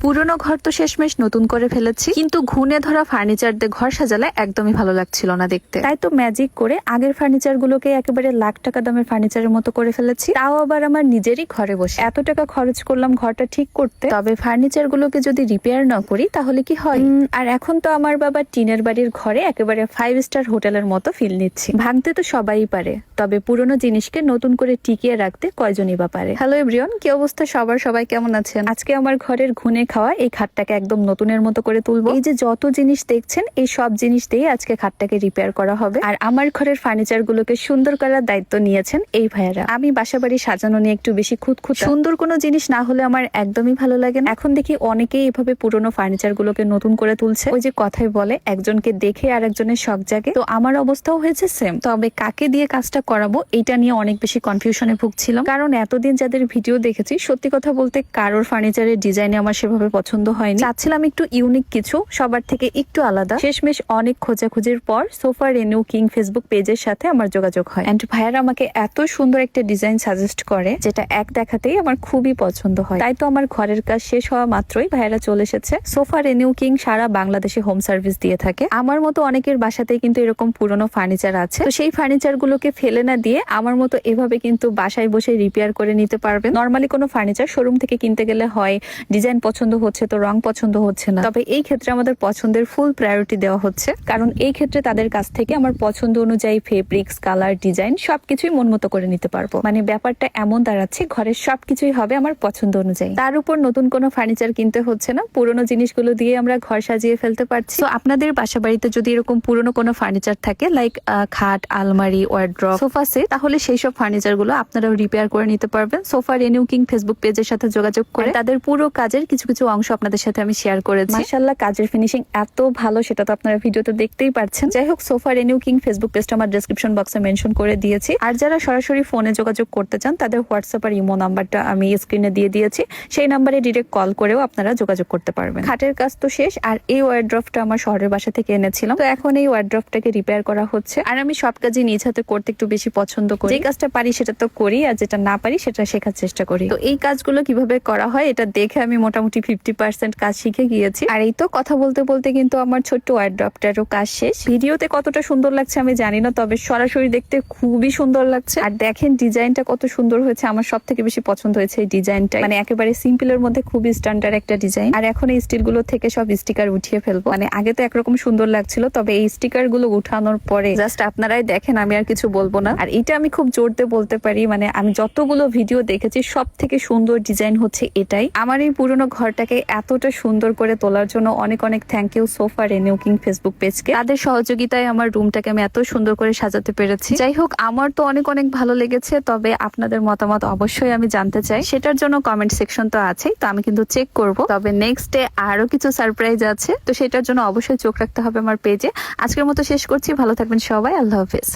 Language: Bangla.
পুরনো ঘর তো শেষমেশ নতুন করে ফেলেছি, কিন্তু ঘুণে ধরা ফার্নিচার দিয়ে ঘর সাজালে একদমই ভালো লাগছিল না দেখতে। তাই তো ম্যাজিক করে আগের ফার্নিচার গুলোকে একেবারে লাখ টাকা দামের ফার্নিচারের মতো করে ফেলেছি, তাও আবার আমার নিজেরই ঘরে বসে। এত টাকা খরচ করলাম ঘরটা ঠিক করতে, তবে ফার্নিচার গুলোকে যদি রিপেয়ার না করি তাহলে কি হয়? আর এখন তো আমার বাবা টিনের বাড়ির ঘরে একেবারে 5 স্টার হোটেলের মতো ফিল নিচ্ছি। ভাঙতে তো সবাই পারে, তবে পুরনো জিনিসকে নতুন করে টিকিয়ে রাখতে কয়জনই বা পারে। হ্যালো এভরিওয়ান, কি অবস্থা সবাই কেমন আছেন? আজকে আমার ঘরের ঘুণে খাওয়া এই খাটটাকে একদম নতুনের মতো করে তুলবো। এই যে যত জিনিস দেখছেন, এই সব জিনিস দিয়ে আজকে খাটটাকে রিপেয়ার করা হবে। আর আমার ঘরের ফার্নিচার গুলোকে সুন্দর করার দায়িত্ব নিয়েছেন এই ভাইয়ারা। আমি বাসাবাড়ি সাজানো নিয়ে একটু বেশি খুঁতখুঁতে, সুন্দর কোনো জিনিস না হলে আমার একদমই ভালো লাগে না। এখন দেখি অনেকেই এভাবে পুরোনো ফার্নিচার গুলোকে নতুন করে তুলছে। ওই যে কথাই বলে, একজনকে দেখে আর একজনের শখ জাগে। তো আমার অবস্থাও হয়েছে সেম। তবে কাকে দিয়ে কাজটা করাবো এটা নিয়ে অনেক বেশি কনফিউশনে ভুগছিলাম, কারণ এতদিন যাদের ভিডিও দেখেছি, সত্যি কথা বলতে কারোর ফার্নিচারের ডিজাইনে আমার সেভাবে পছন্দ হয়নি। চাচ্ছিলাম একটু ইউনিক কিছু, সবার থেকে একটু আলাদা। শেষমেশ অনেক খোঁজাখুঁজির পর সোফা রেনিউ কিং ফেসবুক পেজের সাথে আমার যোগাযোগ হয়। এন্ড ভাইয়ারা আমাকে এত সুন্দর একটা ডিজাইন সাজেস্ট করে, যেটা এক দেখাতেই আমার খুবই পছন্দ হয়। তাই তো আমার ঘরের কাজ শেষ হওয়া মাত্রই ভাইয়ারা চলে এসেছে। সোফা রেনিউ কিং সারা বাংলাদেশে হোম সার্ভিস দিয়ে থাকে। আমার মতো অনেকের বাসাতেই কিন্তু এরকম পুরনো ফার্নিচার আছে। তো সেই ফার্নিচার গুলোকে ফেলে না দিয়ে আমার মতো এভাবে কিন্তু বাসায় বসে রিপেয়ার করে নিতে পারবেন। নর্মালি কোনো ফার্নিচার শোরুম থেকে কিনতে গেলে হয় ডিজাইন পছন্দ হচ্ছে তো রং পছন্দ হচ্ছে না, তবে এই ক্ষেত্রে আমাদের পছন্দের ফুল প্রায়োরিটি দেওয়া হচ্ছে, কারণ এই ক্ষেত্রে তাদের কাছ থেকে আমার পছন্দ অনুযায়ী ফেব্রিক্স, কালার, ডিজাইন সবকিছুই মন মতো করে নিতে পারবো। মানে ব্যাপারটা এমন দাঁড়াচ্ছে, ঘরের সবকিছুই হবে আমার পছন্দ অনুযায়ী। তার উপর নতুন কোনো ফার্নিচার কিনতে হচ্ছে না, পুরোনো জিনিসগুলো দিয়ে আমরা ঘর সাজিয়ে ফেলতে পারছি। তো আপনাদের বাসা বাড়িতে যদি এরকম পুরোনো কোনো ফার্নিচার থাকে, লাইক খাট, আলমারি, ওয়ার্ড্রপ, সোফা সেট, তাহলে সেই সব ফার্নিচার গুলো আপনারাও রিপেয়ার করে নিতে পারবেন সোফা রেনিউ কিং ফেসবুক পেজের সাথে যোগাযোগ করে। তাদের পুরো কাজের কিছু কিছু অংশ আপনাদের সাথে আমি শেয়ার করেছি। মাশাআল্লাহ, কাজের ফিনিশিং এত ভালো, সেটা তো আপনারা ভিডিওতে দেখতেই পাচ্ছেন। যাই হোক, সোফা রেনিউ কিং ফেসবুক পেজটা আমার ডেসক্রিপশন বক্সে মেনশন করে দিয়েছি। আর যারা সরাসরি ফোনে যোগাযোগ করতে চান, তাদের হোয়াটসঅ্যাপ আর ইমো নাম্বারটা আমি স্ক্রিনে দিয়ে দিয়েছি। সেই নাম্বারে ডিরেক্ট কল করেও আপনারা যোগাযোগ করতে পারবেন। খাটের কাজ তো শেষ, আর এই ওয়ার্ড্রপটা আমার শহরের বাসা থেকে এনেছিলাম। তো এখন এই ওয়ার্ড্রপটাকে রিপেয়ার করা হচ্ছে। আর আমি সব কাজই নিজ হাতে করতে একটু বেশি পছন্দ করি। যে কাজটা পারি সেটা তো করি, আর যেটা না পারি সেটা শেখার চেষ্টা করি। তো এই কাজগুলো কিভাবে করা হয় এটা দেখে আমি মোটামুটি 50% কাজ শিখে গিয়েছি। আর এই তো কথা বলতে বলতে কিন্তু আমার ছোট্ট ওয়ার্ড্রপটারও কাজ শেষ। ভিডিওতে কতটা সুন্দর লাগছে আমি জানি না, তবে সরাসরি দেখতে খুবই সুন্দর লাগছে। আর দেখেন ডিজাইনটা কত সুন্দর হয়েছে। আমার সব থেকে বেশি পছন্দ হয়েছে এই ডিজাইনটা। মানে একেবারে সিম্পলের মধ্যে খুবই স্ট্যান্ডার্ড একটা ডিজাইন। আর এখন এই স্টিল গুলো থেকে সব স্টিকার উঠিয়ে ফেলবো। মানে আগে তো একরকম সুন্দর লাগছিল, তবে এই স্টিকার গুলো উঠানোর পরে জাস্ট আপনারাই দেখেন, আমি আর কিছু বলবো না। আর এটা আমি খুব জোর দিয়ে বলতে পারি, মানে আমি যতগুলো ভিডিও দেখেছি সব থেকে সুন্দর ডিজাইন হচ্ছে এটাই। আমার এই পুরোনো ঘরটাকে এতটা সুন্দর করে তোলার জন্য অনেক অনেক thank you sofa renew king Facebook পেজকে। তাদের সহযোগিতায় আমার রুমটাকে আমি এত সুন্দর করে সাজাতে পেরেছি। যাই হোক, আমার তো অনেক অনেক ভালো লেগেছে, তবে আপনাদের মতামত অবশ্যই আমি জানতে চাই। সেটার জন্য কমেন্ট সেকশন তো আছেই, তো আমি কিন্তু চেক করব। তবে নেক্সট ডে আরো কিছু সারপ্রাইজ আছে, তো সেটার জন্য অবশ্যই চোখ রাখতে হবে আমার পেজে। আজকের মতো শেষ করছি, ভালো থাকবেন সবাই, আল্লাহ হাফেজ।